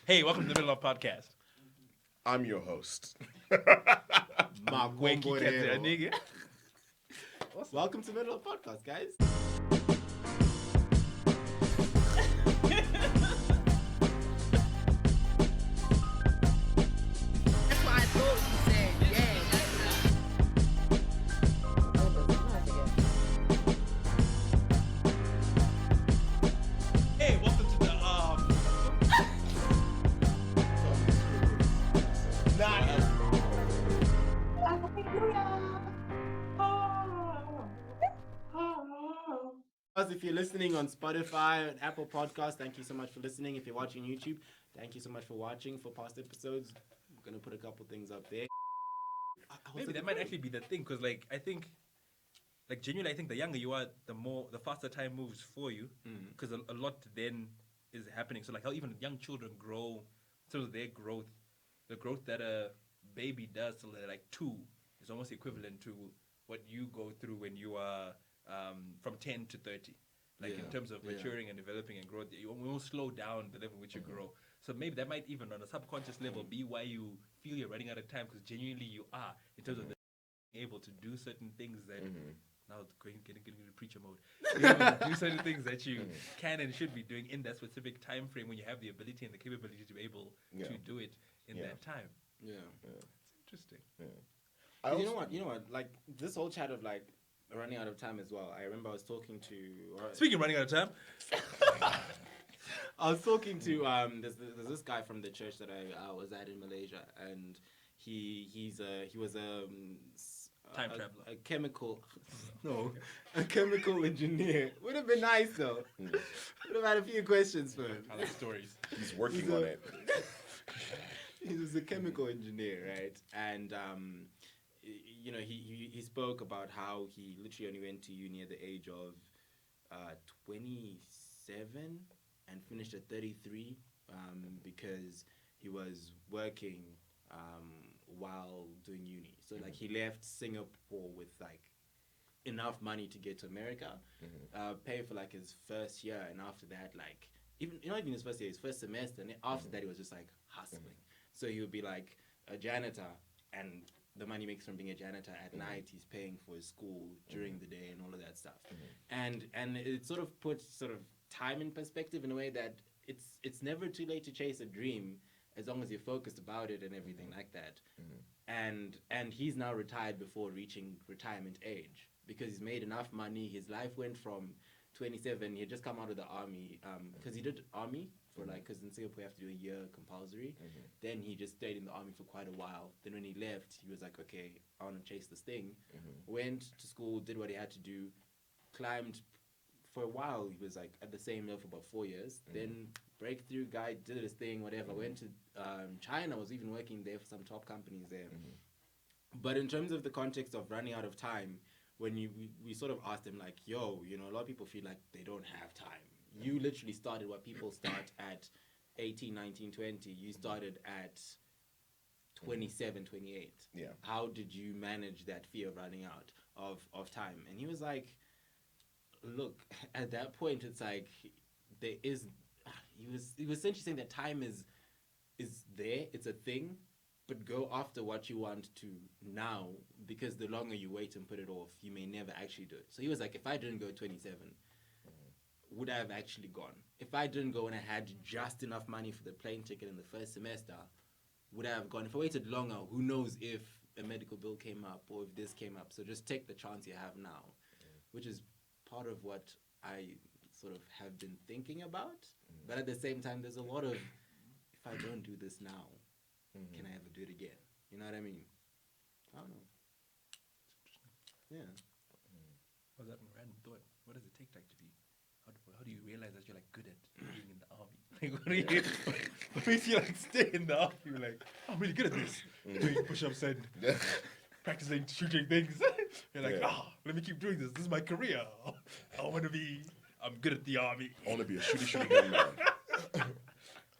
Hey, welcome to the Middle of Podcast. I'm your host. Nigga. Welcome to Middle of Podcast, guys. That's what I thought you said. Yeah, Hey, welcome to the If you're listening on Spotify and Apple Podcasts, thank you so much for listening. If you're watching YouTube, thank you so much for watching. For past episodes, I'm gonna put a couple things up there. Maybe that might actually be the thing, because I think genuinely, I think the younger you are, the faster time moves for you, because a lot then is happening. So how even young children grow, in terms of their growth, the growth that a baby does till they're 2 is almost equivalent to what you go through when you are from 10 to 30. In terms of maturing and developing and growth, you won't slow down the level in which you grow. So maybe that might even on a subconscious level be why you feel you're running out of time, because genuinely you are, in terms of being able to do certain things that now getting into preacher mode. You're able to do certain things that you can and should be doing in that specific time frame when you have the ability and the capability to be able to do it in that time. Yeah. It's interesting. Yeah. You know what? Like this whole chat of running out of time as well. I remember I was talking to. Speaking of running out of time, I was talking to there's this guy from the church that I was at in Malaysia, and he was time traveler, a chemical engineer. Would have been nice though. Would have had a few questions for him. I like stories. He's working on it. He was a chemical engineer, right? And he spoke about how he literally only went to uni at the age of 27 and finished at 33 because he was working while doing uni. So he left Singapore with enough money to get to America, pay for his first year, and after that even not even his first year, his first semester, and then after that he was just hustling. So he would be a janitor, and the money he makes from being a janitor at night, he's paying for his school during the day and all of that stuff. And it sort of puts time in perspective in a way that it's never too late to chase a dream as long as you're focused about it and everything like that. And he's now retired before reaching retirement age because he's made enough money. His life went from 27, he had just come out of the army, because he did army for because in Singapore you have to do a year compulsory. Then he just stayed in the army for quite a while. Then when he left, he was like, okay, I want to chase this thing. Went to school, did what he had to do, climbed for a while. He was at the same level for about 4 years. Then breakthrough guy, did his thing, whatever. Went to China, was even working there for some top companies there. But in terms of the context of running out of time, when we sort of asked him yo, a lot of people feel like they don't have time. You literally started what people start at 18, 19, 20. You started at 27, 28. Yeah. How did you manage that fear of running out of time? And he was like, look, at that point, it's there is... He was essentially saying that time is there, it's a thing, but go after what you want to now, because the longer you wait and put it off, you may never actually do it. So he was like, if I didn't go 27, would I have actually gone? If I didn't go and I had just enough money for the plane ticket in the first semester, would I have gone? If I waited longer, who knows if a medical bill came up or if this came up. So just take the chance you have now, which is part of what I sort of have been thinking about. But at the same time, there's a lot of, if I don't do this now, can I ever do it again? You know what I mean? I don't know. Yeah. Was that a random thought? What does it take to be? How do you realize that you're good at being in the army? What do you? What makes you stay in the army? You're I'm really good at this. Doing push-ups and practicing shooting things. You're let me keep doing this. This is my career. I want to be. I'm good at the army. I want to be a shooty gun man.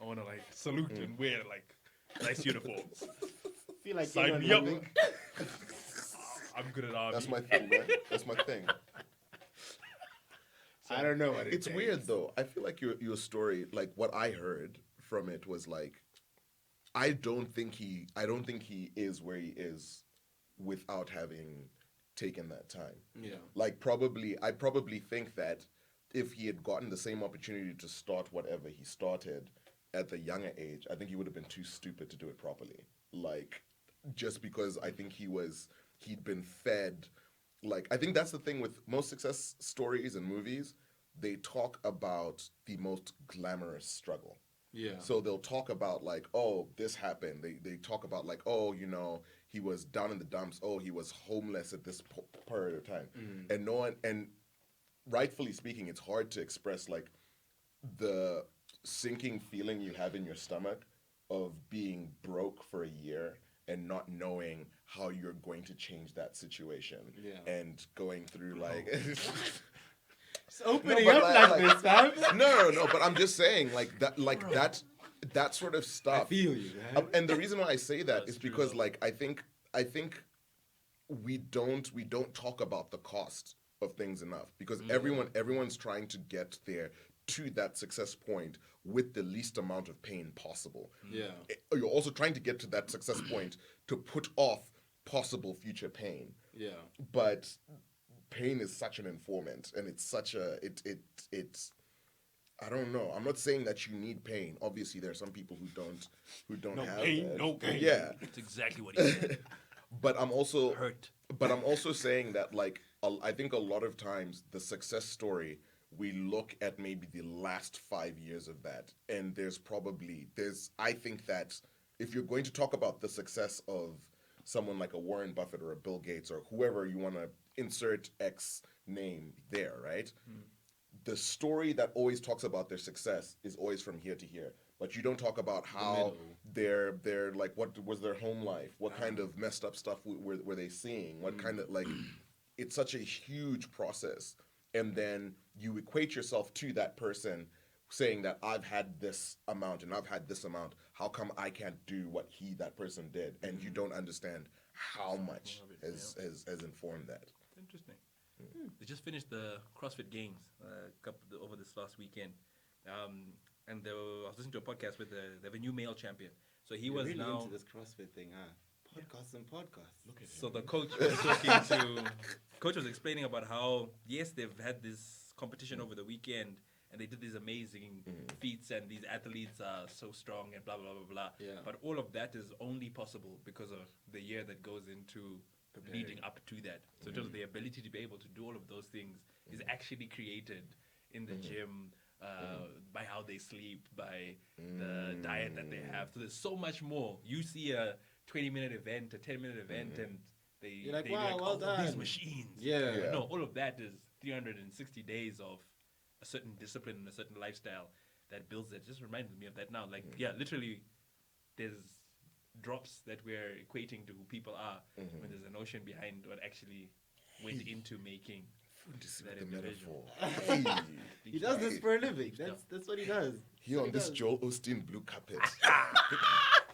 I want to salute and wear nice uniforms. Feel like sign me up. I'm good at army. That's my thing, man. That's my thing. I don't know what it's weird though. I feel like your story, what I heard from it was like, I don't think he is where he is without having taken that time. Yeah. Like I probably think that if he had gotten the same opportunity to start whatever he started at the younger age, I think he would have been too stupid to do it properly. Like, just because I think he'd been fed. Like, I think that's the thing with most success stories and movies. They talk about the most glamorous struggle. Yeah. So they'll talk about like, oh, this happened. They talk about like, oh, he was down in the dumps. Oh, he was homeless at this period of time. And no one, and rightfully speaking, it's hard to express like the sinking feeling you have in your stomach of being broke for a year and not knowing how you're going to change that situation. Yeah. And going through like It's opening but up like this, fam. no, but I'm just saying that sort of stuff. I feel you, man. And the reason why I say that That's is true, because though. like I think we don't talk about the cost of things enough, because everyone's trying to get there to that success point with the least amount of pain possible. Yeah. You're also trying to get to that success point to put off possible future pain. Yeah. But pain is such an informant, and it's such a it's I don't know. I'm not saying that you need pain. Obviously, there are some people who don't have pain, that. no gain. Yeah, That's exactly what he said. but I'm also Hurt. But I'm also saying that like I think a lot of times the success story, we look at maybe the last 5 years of that, and I think that if you're going to talk about the success of someone like a Warren Buffett or a Bill Gates or whoever you want to insert X name there, right? The story that always talks about their success is always from here to here. But you don't talk about how they're like, what was their home life? What kind of messed up stuff were they seeing? What kind of like, it's such a huge process. And then you equate yourself to that person saying that I've had this amount and I've had this amount. How come I can't do what that person did? And you don't understand how much has informed that. Interesting. They just finished the CrossFit Games over this last weekend, and I was listening to a podcast with they have a new male champion. So he was really now into this CrossFit thing, huh? Podcasts. Look at So the coach was talking to coach was explaining about how yes they've had this competition over the weekend and they did these amazing feats and these athletes are so strong and blah blah blah blah. Yeah. But all of that is only possible because of the year that goes into leading up to that. So in terms of the ability to be able to do all of those things is actually created in the gym. By how they sleep, by the diet that they have. So there's so much more. You see a 20-minute event, a 10-minute event, and You're like, they wow, well these done." machines. Yeah. Yeah. No, all of that is 360 days of a certain discipline and a certain lifestyle that builds it. Just reminded me of that now. Like, yeah, literally, there's drops that we're equating to who people are when there's an ocean behind what actually went into making that The individual. metaphor. Hey, He does this for a living. That's what he does. here on this Joel Osteen blue carpet.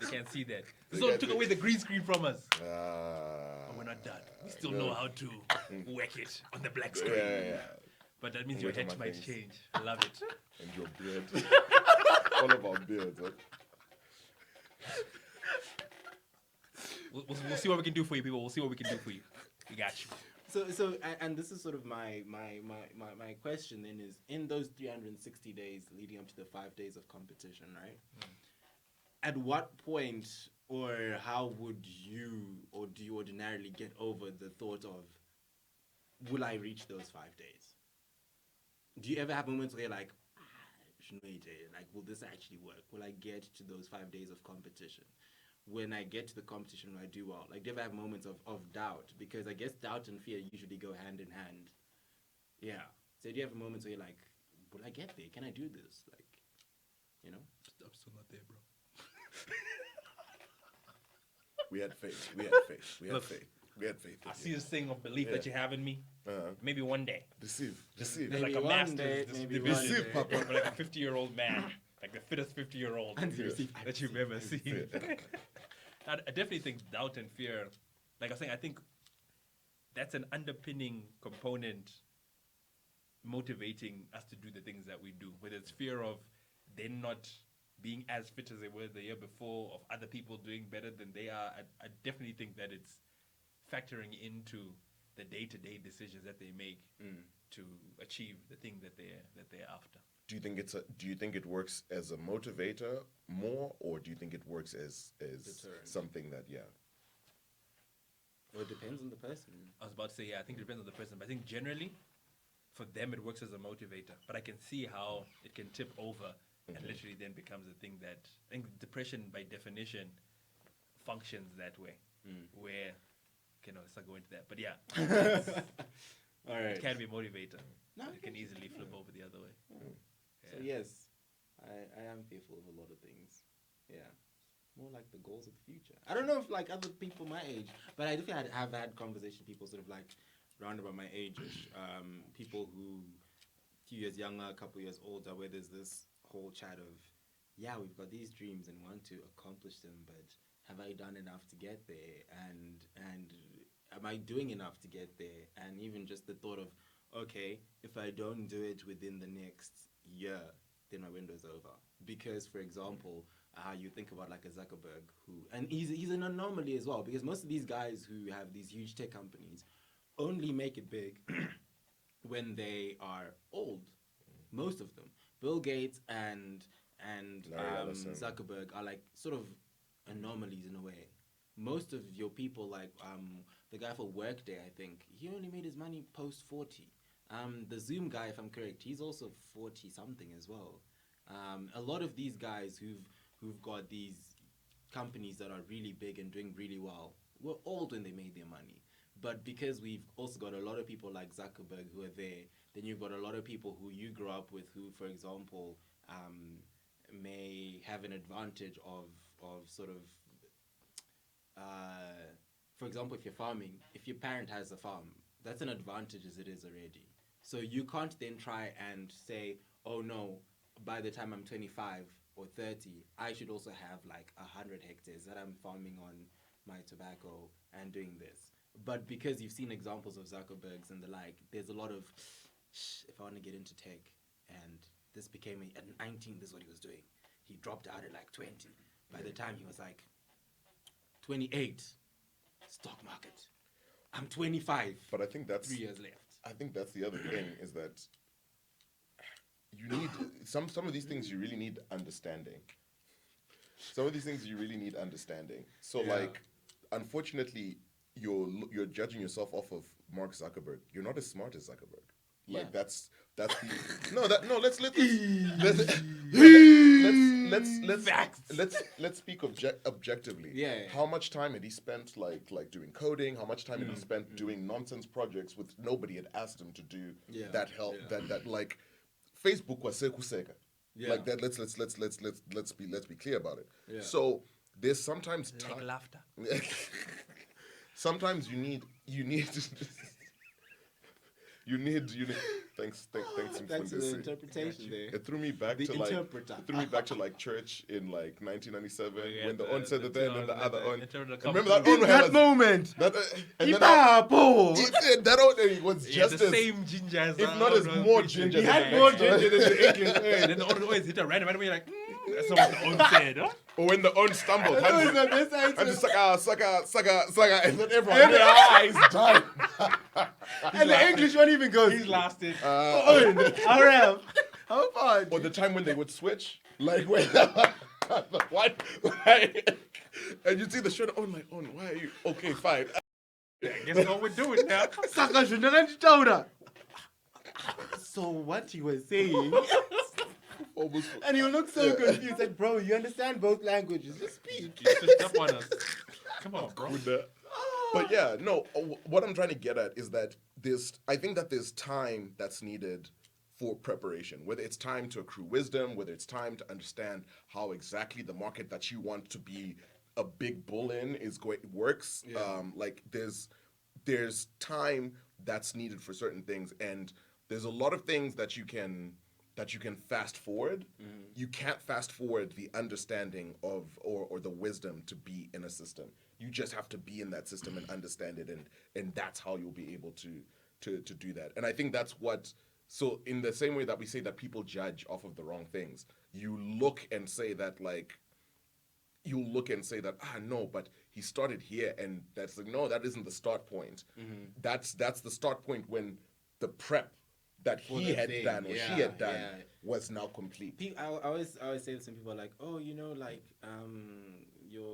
They can't see that. So took away the green screen from us. But we're Ah, not done. We still know how to whack it on the black screen. yeah. But that means your Wait on head my might face. change. I love it. And your beard. All of our beards. Huh? We'll see what we can do for you, people. We'll see what we can do for you. We got you. So, and this is sort of my question then is, in those 360 days leading up to the 5 days of competition, right? At what point or how would you or do you ordinarily get over the thought of, will I reach those 5 days? Do you ever have moments where you're like, like, will this actually work? Will I get to those 5 days of competition? When I get to the competition, will I do well? Like, do you ever have moments of doubt? Because I guess doubt and fear usually go hand in hand. Yeah. So do you have moments where you're like, will I get there? Can I do this? Like, you know? I'm still not there, bro. We had faith. Look, We had faith. I see this thing of belief that you have in me. Uh-huh. Maybe one day. Deceive. There's Maybe like a one master's day, this maybe division. one Deceive, day. Papa. But like a 50-year-old man, like the fittest 50-year-old Until you see that you've ever seen. I definitely think doubt and fear, like I was saying, I think that's an underpinning component motivating us to do the things that we do. Whether it's fear of then not being as fit as they were the year before, of other people doing better than they are. I definitely think that it's factoring into the day-to-day decisions that they make to achieve the thing that they're after. Do you think it works as a motivator more, or do you think it works as Deterrent. something that Well, it depends on the person. I was about to say, yeah, I think it depends on the person, but I think generally for them it works as a motivator. But I can see how it can tip over and literally then becomes a thing that I think depression by definition functions that way, where let's not go into that. But yeah, All right. it can be a motivator. No, It can easily flip over the other way. So yes, I am fearful of a lot of things. Yeah. More like the goals of the future. I don't know if like other people my age, but I definitely have had conversations, people sort of like round about my age-ish, people who a few years younger, a couple years older, where there's this whole chat of, yeah, we've got these dreams and want to accomplish them, but have I done enough to get there? And am I doing enough to get there? And even just the thought of, okay, if I don't do it within the next year, then my window's over. Because, for example, you think about like a Zuckerberg, and he's an anomaly as well, because most of these guys who have these huge tech companies only make it big when they are old. Most of them, Bill Gates and Zuckerberg are like sort of anomalies in a way. Most of your people, like the guy for Workday, I think he only made his money post 40. The Zoom guy, if I'm correct, he's also 40 something as well. A lot of these guys who've got these companies that are really big and doing really well were old when they made their money. But because we've also got a lot of people like Zuckerberg who are there, then you've got a lot of people who you grew up with who, for example, may have an advantage of sort of, for example, if you're farming, if your parent has a farm, that's an advantage as it is already. So you can't then try and say, oh no, by the time I'm 25 or 30, I should also have like 100 hectares that I'm farming on my tobacco and doing this. But because you've seen examples of Zuckerbergs and the like, there's a lot of, if I want to get into tech, and this became, at 19, this is what he was doing. He dropped out at like 20. By the time he was like 28, stock market. I'm 25. But I think that's 3 years left. I think that's the other thing, is that you need some of these things you really need understanding. Some of these things you really need understanding. So like, unfortunately, you're judging yourself off of Mark Zuckerberg. You're not as smart as Zuckerberg. Like let's speak objectively. Yeah. How much time had he spent like doing coding? How much time had he spent doing nonsense projects with nobody had asked him to do that help that like Facebook was sekuseka. Like that let's be clear about it. Yeah. So there's sometimes Like laughter. Sometimes you need thanks for the interpretation there. It threw me back to like church in like 1997 when the on said the then and the other on. Remember that on that moment. That was just the as same ginger as if not as more ginger. He had more ginger than the English. And then the on always hit a random and you're like, that's not what the on said, huh? Or when the on stumbled, and just sucker, and then everyone their eyes died. And the English one even goes. He's lasted. RM. How far? Or the time when they would switch, like when what? And you see the shirt on, like, on. Why are you? Okay, fine. Guess what we're doing now? So what he was saying, Almost. and he looked so confused. Like, bro, you understand both languages? Just speak. You switched up on us. Come on, bro. But yeah, no. What I'm trying to get at is that I think that there's time that's needed for preparation. Whether it's time to accrue wisdom, whether it's time to understand how exactly the market that you want to be a big bull in works. Yeah. Like there's time that's needed for certain things, and there's a lot of things that you can fast forward. Mm-hmm. You can't fast forward the understanding of or the wisdom to be in a system. You just have to be in that system and understand it, and that's how you'll be able to do that. And I think that's what So in the same way that we say that people judge off of the wrong things, you look and say that no, but he started here, and that's like, no, that isn't the start point. That's the start point when the prep that he the had thing, done or she yeah, had done yeah. was now complete. I always say to some people like, oh, your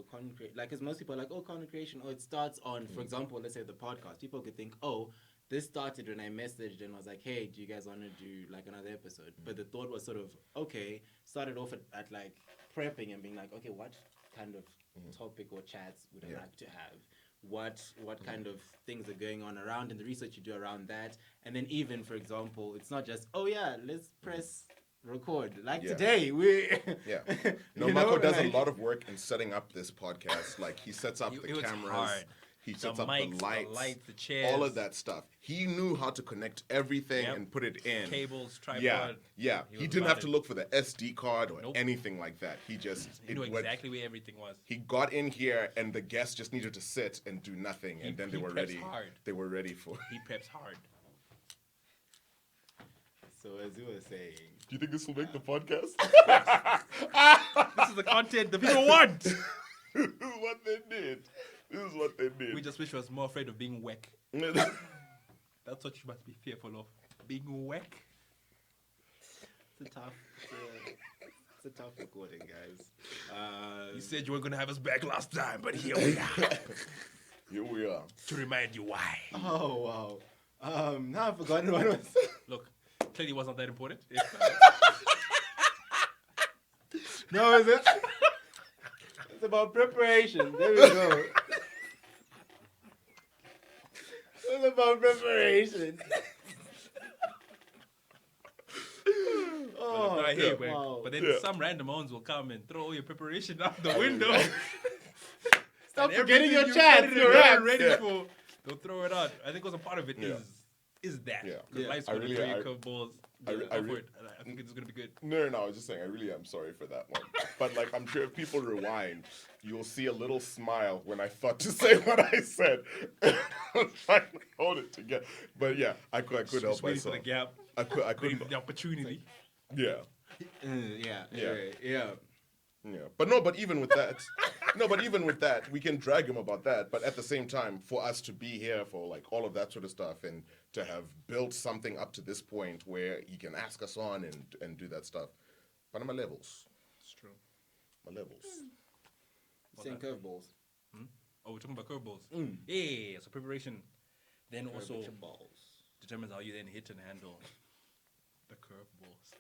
content creation, like, because most people are like, oh, content creation, it starts on, for example, let's say the podcast. People could think, oh, this started when I messaged and was like, hey, do you guys want to do like another episode? But the thought was sort of, okay, started off at like prepping and being like, okay, what kind of topic or chats would I like to have? What kind of things are going on around, and the research you do around that. And then even, for example, it's not just, oh yeah, let's press record. Like today, we... No, Marco does a lot of work in setting up this podcast. Like, he sets up the cameras. Hard. He sets up mics, the lights, the chairs. all of that stuff. He knew how to connect everything and put it in. Cables, tripod. Yeah. He didn't have to look for the SD card or anything like that. He just... He knew exactly where everything was. He got in here, and the guests just needed to sit and do nothing, and then they were ready. Hard. They were ready for... He preps hard. So as you were saying... Do you think this will make the podcast? This is the content the people want. This is what they did. We just wish we was more afraid of being whack. That's what you must be fearful of. Being whack. It's a tough recording, guys. You said you weren't going to have us back last time, but here we are. Here we are. To remind you why. Oh, wow. Now I've forgotten what it was. Look, clearly it wasn't that important. No, is it? It's about preparation. There we go. It's about preparation. Oh, I hear, man. wow. But then some random ones will come and throw all your preparation out the window. Stop And forgetting your everything chats. you're You're ready for. They'll throw it out. I think also part of it is that. Yeah. Because life's going to throw you curveballs. I think it's going to be good. No, I was just saying, I really am sorry for that one. But, like, I'm sure if people rewind, you'll see a little smile when I thought to say what I said. I was trying to hold it together. But, yeah, I could help Just waiting for myself. the gap. I couldn't. Waiting for the opportunity. Yeah. Yeah. But even with that, we can drag him about that. But at the same time, for us to be here for like all of that sort of stuff and to have built something up to this point where he can ask us on and do that stuff. But my levels. It's true. My levels. Saying curveballs. Oh, we're talking about curveballs. Yeah, so preparation then also balls. determines how you then hit and handle the curveballs.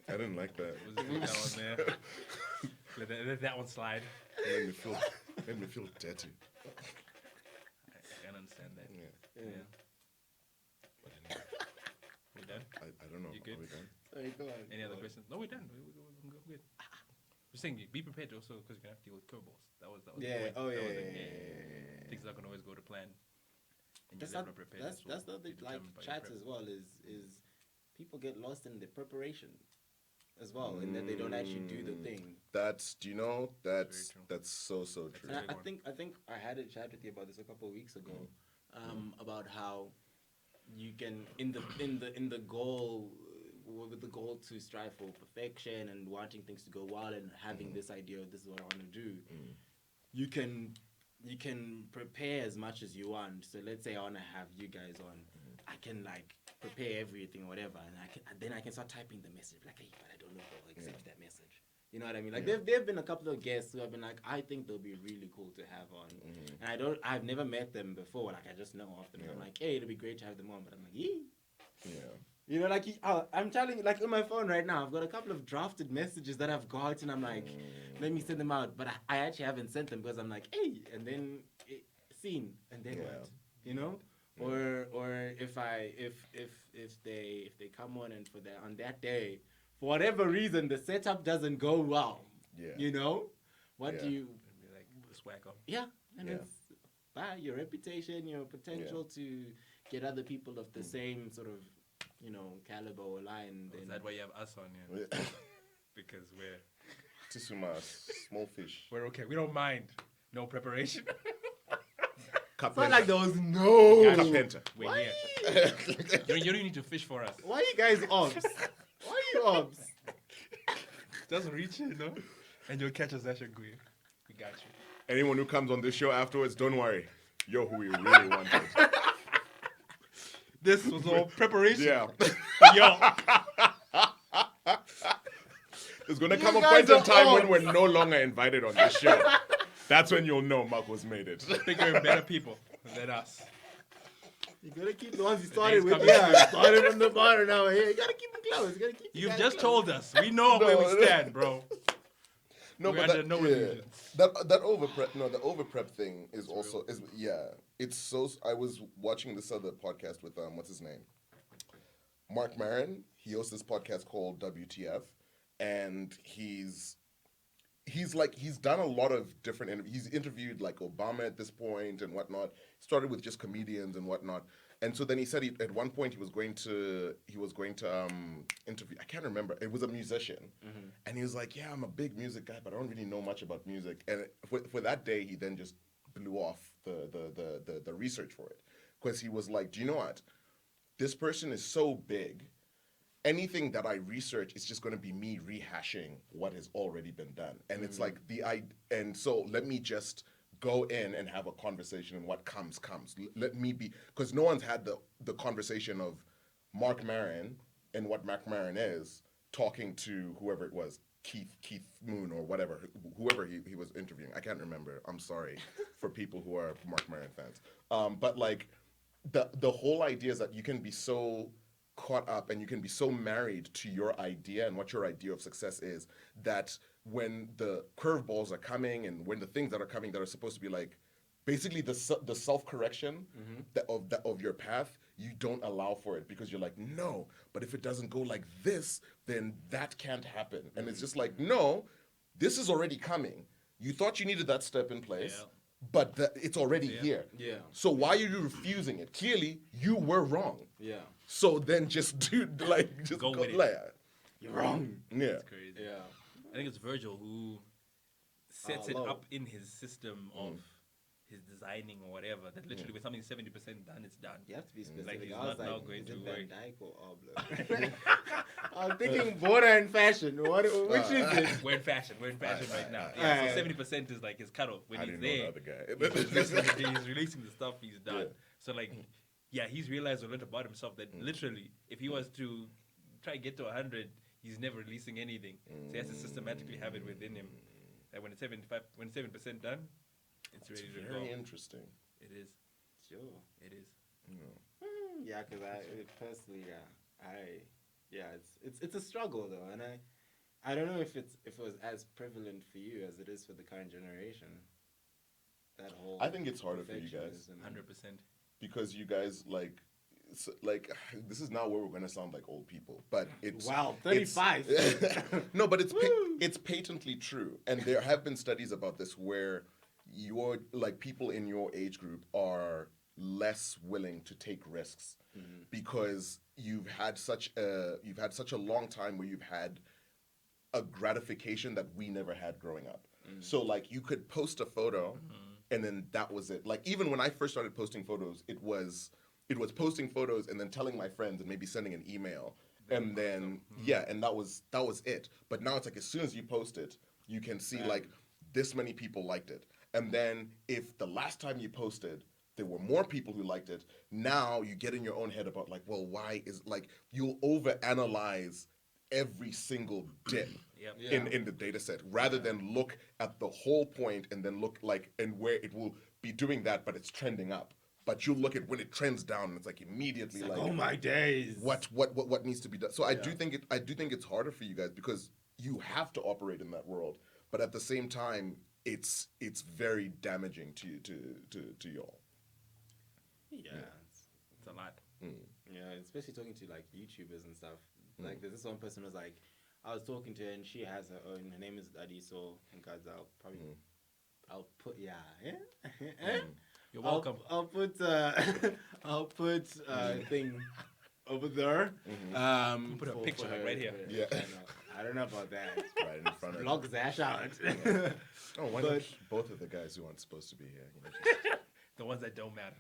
I didn't like that. That one there. Let that one slide. Made me feel dirty. I can understand that. Yeah. But anyway, We're done? I don't know. You good? Are we done? Sorry, go on. Any other questions? No, we're done. We're good. Just saying, be prepared also because you're going to have to deal with curveballs. That was the Yeah. point. Oh, That yeah. was it. Yeah. Things are going to always go to plan. And That's you're not, never prepared. that's the other, like, chats as well is people get lost in the preparation as well, and that they don't actually do the thing. That's That's very true. so true. And I think I had a chat with you about this a couple of weeks ago, about how you can in the goal with the goal to strive for perfection and wanting things to go well and having this idea of this is what I want to do, you can prepare as much as you want. So let's say I want to have you guys on, I can like prepare everything or whatever, and I can start typing the message like, hey, but I don't know if they'll accept that message. You know what I mean? Like there've been a couple of guests who have been like, I think they'll be really cool to have on, and I've never met them before. Like I just know of them. I'm like, hey, it'll be great to have them on, but I'm like, yeah. You know, like I'm telling you, like on my phone right now, I've got a couple of drafted messages that I've got, and I'm like, let me send them out. But I actually haven't sent them because I'm like, hey, and then seen, and then what? You know? Or if they come on and on that day, for whatever reason, the setup doesn't go well. Yeah. You know? What do you? Be like, swag up. Yeah, and it's your reputation, your potential to get other people of the same sort of, you know, caliber or line. Is that why you have us on here? Because we're Tisuma, small fish. okay. We don't mind. No preparation. It's not like there was no. Gotcha. Carpenter. We're Why? here. You don't need to fish for us. Why are you guys obs? Why are you obs? Just reach it, no? And you'll catch us, Zash and Guy. We got you. Anyone who comes on this show afterwards, don't worry. You're who we really wanted. This was all preparation. Yeah. Yo. There's gonna You come a guys point in are time when on. we're no longer invited on this show. That's when you'll know Marco's made it. Figuring better people than us. You gotta keep the ones you started days with. coming Yeah, started from the bottom now. Yeah, you gotta keep them close. You gotta keep. the You've guys just close. told us. We know where we stand, bro. No, We're but under that, no yeah, illusions. that over prep. No, the over prep thing is also is yeah. It's so. I was watching this other podcast with what's his name, Mark Maron. He hosts this podcast called WTF, and he's done a lot of different interviews. He's interviewed like Obama at this point and whatnot. Started with just comedians and whatnot. And so then he said at one point he was going to interview. I can't remember. It was a musician, and he was like, "Yeah, I'm a big music guy, but I don't really know much about music." And for that day, he then just blew off the research for it, because he was like, "Do you know what? This person is so big. Anything that I research is just going to be me rehashing what has already been done." And it's like and so let me just go in and have a conversation, and what comes. Let me be, because no one's had the conversation of Mark Maron and what Mark Maron is talking to whoever it was, Keith Moon or whatever, whoever he was interviewing. I can't remember. I'm sorry for people who are Mark Maron fans. But like the whole idea is that you can be so caught up and you can be so married to your idea and what your idea of success is, that when the curveballs are coming and when the things that are coming that are supposed to be like basically the self-correction of your path, you don't allow for it, because you're like, no, but if it doesn't go like this, then that can't happen. And it's just like, no, this is already coming. You thought you needed that step in place, but it's already here. Yeah. So why are you refusing it? Clearly, you were wrong. Yeah. So then just Go with it. like, You're wrong. yeah. It's crazy. Yeah. I think it's Virgil who sets it Low. up in his system of his designing or whatever, that literally when something's 70% done, it's done. You have to be specific. Like, he's I was not now like, going is to it work. Van Dyke or Oblo? I'm thinking border and fashion. Which is it? We're in fashion right now. Alright. So 70% is like his cutoff. When I he's didn't know there, the other guy. he's releasing the stuff he's done. Yeah. So like, yeah, he's realized a lot about himself that literally, if he was to try and get to 100, he's never releasing anything. So he has to systematically have it within him. And when it's 7% done, it's ready to go. Very interesting. It is. Sure. It is. Yeah, because personally, it's a struggle though, and I don't know if it was as prevalent for you as it is for the current generation. That whole. I think it's harder for you guys perfectionism. 100%. because you guys like this is now where we're gonna sound like old people, but it's Wow, it's- 35. No, but it's patently true, and there have been studies about this where people in your age group are less willing to take risks because you've had such a long time where you've had a gratification that we never had growing up. So like you could post a photo and then that was it. Like even when I first started posting photos, it was posting photos and then telling my friends and maybe sending an email. And then and that was it. But now it's like as soon as you post it, you can see like this many people liked it. And then if the last time you posted there were more people who liked it, now you get in your own head about like, well, why is like you'll overanalyze every single dip in the data set rather than look at the whole point and then look like and where it will be doing that, but it's trending up. But you look at when it trends down and it's like immediately like oh my days. What needs to be done. So I do think it's harder for you guys because you have to operate in that world, but at the same time it's very damaging to y'all. Yeah. It's a lot. Yeah, especially talking to like YouTubers and stuff. Like there's this one person who was like, I was talking to her and she has her own. Her name is Adiso, and guys, I'll put You're welcome. I'll put thing over there. Put a for picture her, right here. Yeah. I don't know about that. Right in front of Block Zash out. Oh, why But- not both of the guys who aren't supposed to be here? You know, The ones that don't matter.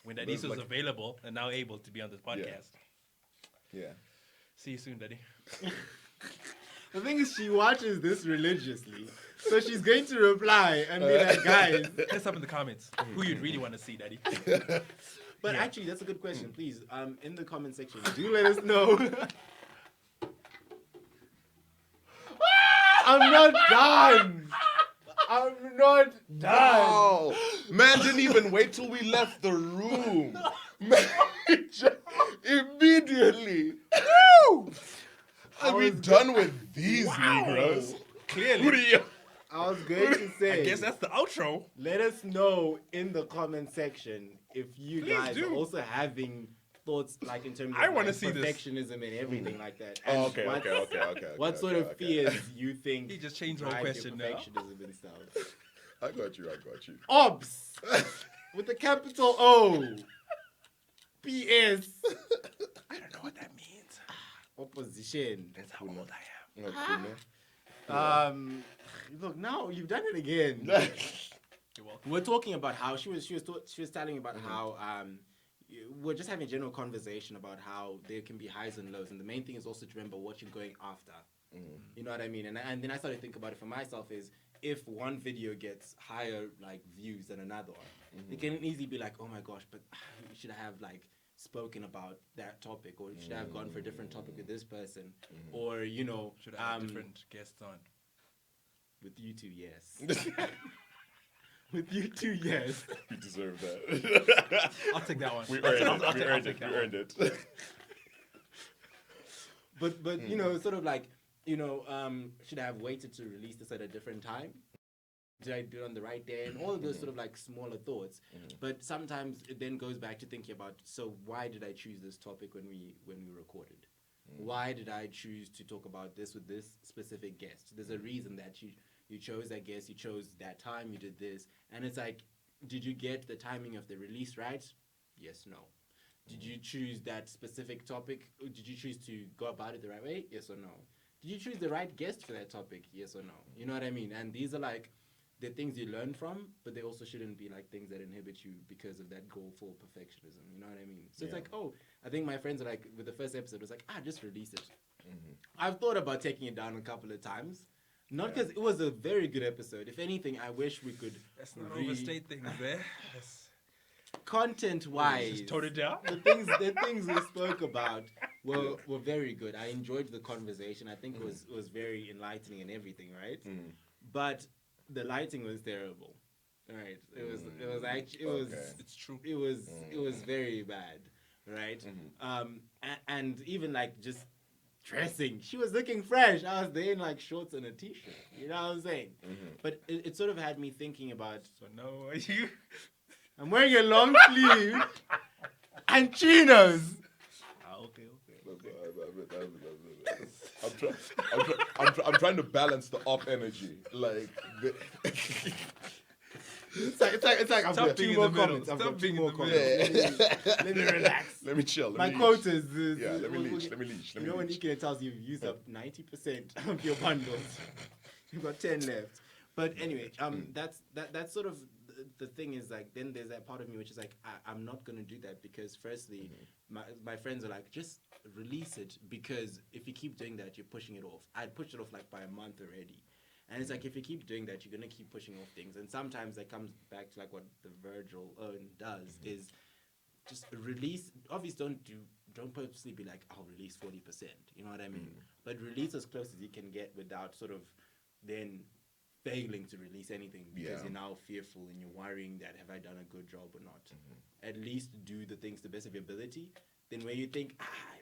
When Daddy was available and now able to be on this podcast. Yeah. See you soon, Daddy. The thing is, she watches this religiously, so she's going to reply and be like, guys. Hit us up in the comments who you'd really want to see, Daddy. But actually, that's a good question. Please, in the comment section, do let us know. I'm not done. I'm not done. Wow. Man didn't even wait till we left the room. Man, immediately. Woo! Are we done with these Negroes? Clearly. I was going to say. I guess that's the outro. Let us know in the comment section if you Please guys do. are also having thoughts like in terms of I wanna like, see this. perfectionism and everything like that. Oh, And okay. what sort of fears you think He just changed the whole drive your question now. perfectionism and stuff? I got you. OBS with a capital O. PS. I don't know what that means. Opposition. That's how old I am. Okay, Look, now you've done it again. You're welcome. We're talking about how she was telling about how we're just having a general conversation about how there can be highs and lows, and the main thing is also to remember what you're going after. You know what I mean? And then I started to think about it for myself is if one video gets higher like views than another, it can easily be like, oh my gosh, but you should have like spoken about that topic, or you should have gone for a different topic with this person, or you know, Should I have different guests on? with you two, yes. With you two, yes. You deserve that. I'll take that one. We I'll earned take it. We that earned one. it. But you know, sort of like, you know, should I have waited to release this at a different time? Did I do it on the right day? And all of those sort of like smaller thoughts. But sometimes it then goes back to thinking about, so why did I choose this topic when we recorded? Why did I choose to talk about this with this specific guest? There's a reason that you chose that guest, you chose that time, you did this. And it's like, did you get the timing of the release right? Yes, no. Did you choose that specific topic? Did you choose to go about it the right way? Yes or no? Did you choose the right guest for that topic? Yes or no? You know what I mean? And these are like the things you learn from, but they also shouldn't be like things that inhibit you because of that goal for perfectionism. You know what I mean? So it's like, oh, I think my friends are like, with the first episode, it was like, just release it. I've thought about taking it down a couple of times. Not because it was a very good episode. If anything, I wish we could Let's not overstate things there. content-wise. Just tone it down. The things we spoke about were very good. I enjoyed the conversation. I think it was very enlightening and everything, right? But the lighting was terrible. Right. It's true. It was very bad, right? And even like just dressing, she was looking fresh. I was there in like shorts and a t-shirt. You know what I'm saying? But it sort of had me thinking about. So no, are you? I'm wearing a long sleeve and chinos. Okay. I'm trying to balance the up energy. Like, It's like I've Stop got being two in more the middle. comments. I've Stop got being two in more the comments. middle. Let me relax. let me chill. My quote is let me leash. You know when Ikea tells you you've used up 90% of your bundles, you've got 10 left. But anyway, that's sort of the thing is like then there's that part of me which is like I'm not gonna do that because firstly my friends are like just release it because if you keep doing that you're pushing it off. I'd pushed it off like by a month already. And it's like if you keep doing that, you're gonna keep pushing off things. And sometimes that comes back to like what the Virgil Owen does is just release. Obviously, don't purposely be like I'll release 40%. You know what I mean? But release as close as you can get without sort of then failing to release anything because you're now fearful and you're worrying that have I done a good job or not. At least do the things to the best of your ability. Then where you think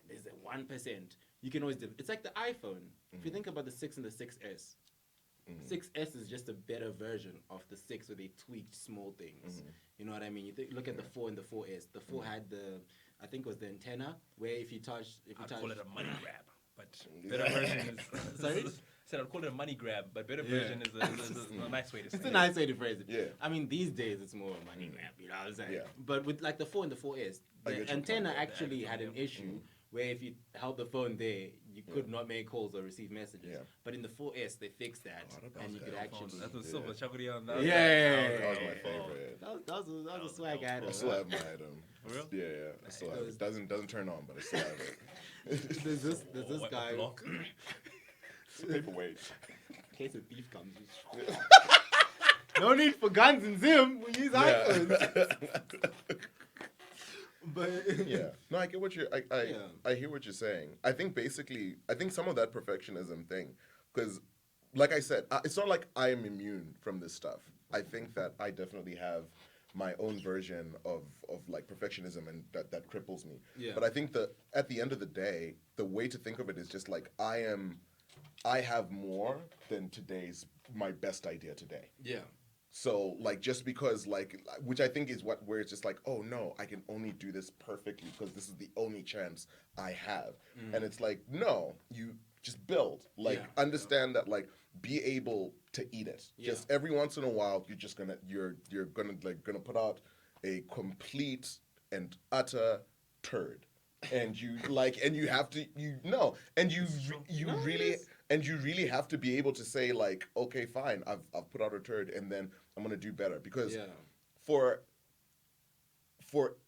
there's a 1%, you can always. It's like the iPhone. If you think about the 6 and the 6S. 6S is just a better version of the 6 where they tweaked small things. You know what I mean? You look at the 4 and the 4S. The 4 had I think it was the antenna, where if you touch... I'd call it a money grab, but better version is... Sorry? I said I'd call it a money grab, but better version is a nice way to say it. It's a nice way to phrase it. Yeah. I mean, these days it's more a money grab, you know what I'm saying? Yeah. But with like the 4 and the 4S, the antenna actually had an issue where if you held the phone there, you could not make calls or receive messages. Yeah. But in the 4S, they fixed that, about and you could that? actually. That was silver chocolate on that. That was my favorite. That was a swag item. I still have my item. For real? Yeah. I still have it. Doesn't turn on, but I still have it. There's this What, guy. block? Paperweight. In case a thief comes. No need for guns and Zim. We use iPhones. But Yeah. No, I get what you're. I hear what you're saying. I think some of that perfectionism thing, because, like I said, it's not like I am immune from this stuff. I think that I definitely have my own version of like perfectionism, and that cripples me. Yeah. But I think that at the end of the day, the way to think of it is just like I have more than my best idea today. yeah. So, like, just because, like, which I think is where it's just like, oh, no, I can only do this perfectly because this is the only chance I have. And it's like, no, you just build. Like, understand that, like, be able to eat it. Yeah. Just every once in a while, you're gonna put out a complete and utter turd. And you have to, you really have to be able to say, like, okay, fine, I've put out a turd, and then I'm gonna do better, because for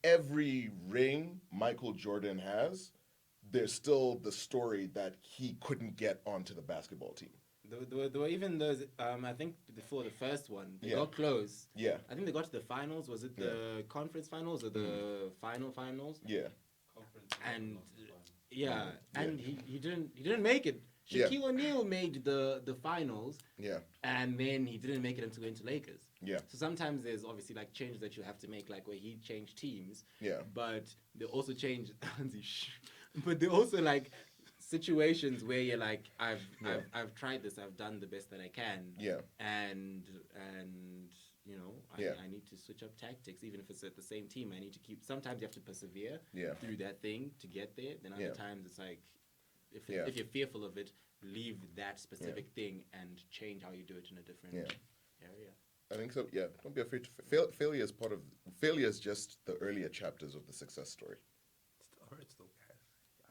every ring Michael Jordan has, there's still the story that he couldn't get onto the basketball team. There were even those. I think before the first one, they got close. Yeah. I think they got to the finals. Was it the conference finals or the finals? Yeah. And and he didn't make it. Shaquille O'Neal made the finals. Yeah. And then he didn't make it until going to Lakers. Yeah. So sometimes there's obviously like changes that you have to make, like where he changed teams. Yeah. But they also changed. But they also like situations where you're like, I've tried this, I've done the best that I can. Yeah. And you know, I need to switch up tactics, even if it's at the same team. I need to keep. Sometimes you have to persevere through that thing to get there. Then other times it's like, if you're fearful of it, leave that specific thing and change how you do it in a different area. I think so. Yeah. Don't be afraid to fail. Failure is just the earlier chapters of the success story. Still hurts though, guys.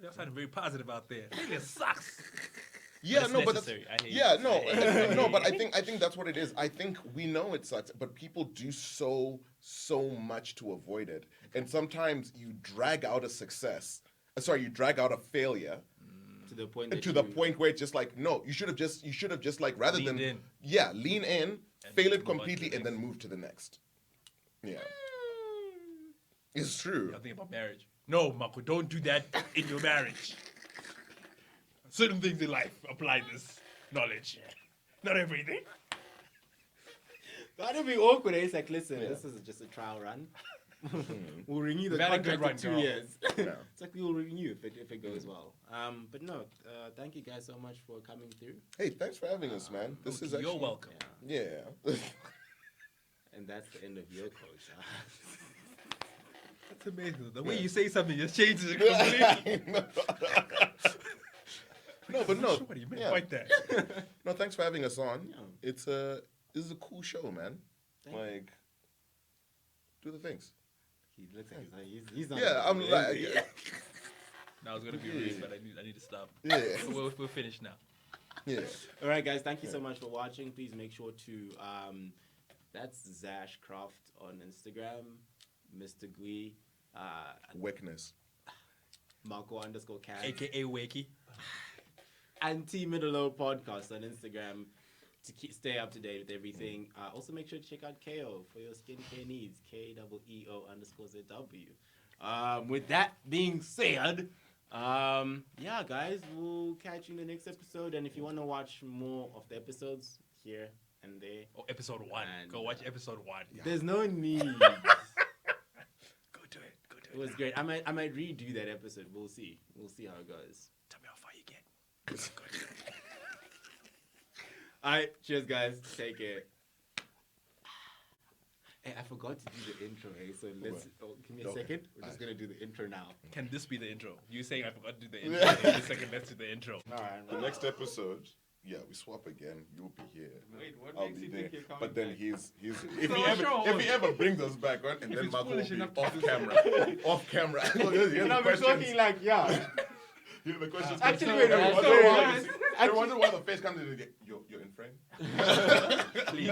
Y'all sounded very positive out there. Failure sucks. Yeah, But no, it's but that's, necessary. I hate yeah, it. no, no, but I think that's what it is. I think we know it sucks, but people do so much to avoid it, and sometimes you drag out a success. You drag out a failure To the point. the point where it's just like, no, you should have just like, rather Leaned than in. lean in, And fail it move on to completely, the and then next. move to the next. Yeah, it's true. Y'all think about marriage. No, Marco, don't do that in your marriage. Certain things in life apply this knowledge. Not everything. That'd be awkward. It's like, listen, this is just a trial run. We'll renew the We've had a good contract in run, 2 girl. years. Yeah. It's like we'll renew if it goes well. But no, thank you guys so much for coming through. Hey, thanks for having us, man. This is actually, You're welcome. Yeah. And that's the end of your coach. That's amazing. The way you say something just changes it completely. No, but no. What do you mean Yeah. like that? No, thanks for having us on. Yeah. This is a cool show, man. Thank you. Like, do the things. He looks like he's not. Yeah, I'm like, Now I was gonna be rude, but I need to stop. yeah, We're finished now. yeah. All right, guys. Thank you so much for watching. Please make sure to that's Zash Croft on Instagram, Mr. Gui, Weakness. Marco_Cat, AKA Wakey. and T Middle Podcast on Instagram to stay up to date with everything. Also, make sure to check out KO for your skincare needs. KEEO_ZW. With that being said, yeah, guys, we'll catch you in the next episode. And if you want to watch more of the episodes here and there, Oh, episode 1. And, Go watch episode 1. there's no need. Go do it. Go do It was great. I might redo that episode. We'll see. We'll see how it goes. Tell me how far you get. Go do it. All right, cheers, guys. Take care. Hey, I forgot to do the intro. Hey, so let's give me a second. We're just gonna do the intro now. Can this be the intro? You saying I forgot to do the intro. In a second, let's do the intro. All right. The next episode yeah, we swap again. You'll be here. Wait, what I'll makes be you there. think you're coming But then back? he's if So if he ever brings us back on, and If then he's Marco will foolish be enough to off do camera, off camera. So here's And the I'll be questions. talking like, yeah. Here are the questions. Actually, So, wait, everyone so, wonders why- actually- everyone wonders why the face comes in. You're in frame. Please.